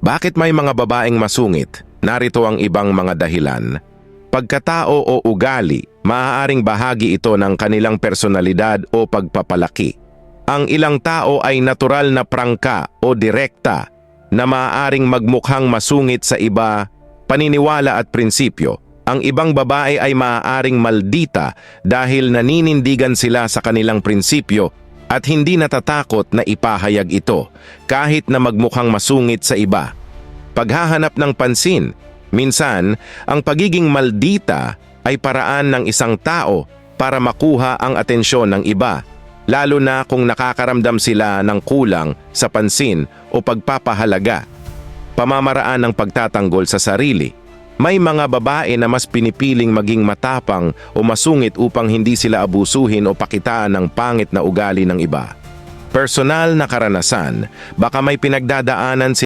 Bakit may mga babaeng masungit? Narito ang ibang mga dahilan. Pagkatao o ugali, maaaring bahagi ito ng kanilang personalidad o pagpapalaki. Ang ilang tao ay natural na prangka o direkta na maaaring magmukhang masungit sa iba, paniniwala at prinsipyo. Ang ibang babae ay maaaring maldita dahil naninindigan sila sa kanilang prinsipyo at hindi natatakot na ipahayag ito kahit na magmukhang masungit sa iba. Paghahanap ng pansin, minsan ang pagiging maldita ay paraan ng isang tao para makuha ang atensyon ng iba, lalo na kung nakakaramdam sila ng kulang sa pansin o pagpapahalaga. Pamamaraan ng pagtatanggol sa sarili. May mga babae na mas pinipiling maging matapang o masungit upang hindi sila abusuhin o pakitaan ng pangit na ugali ng iba. Personal na karanasan, baka may pinagdadaanan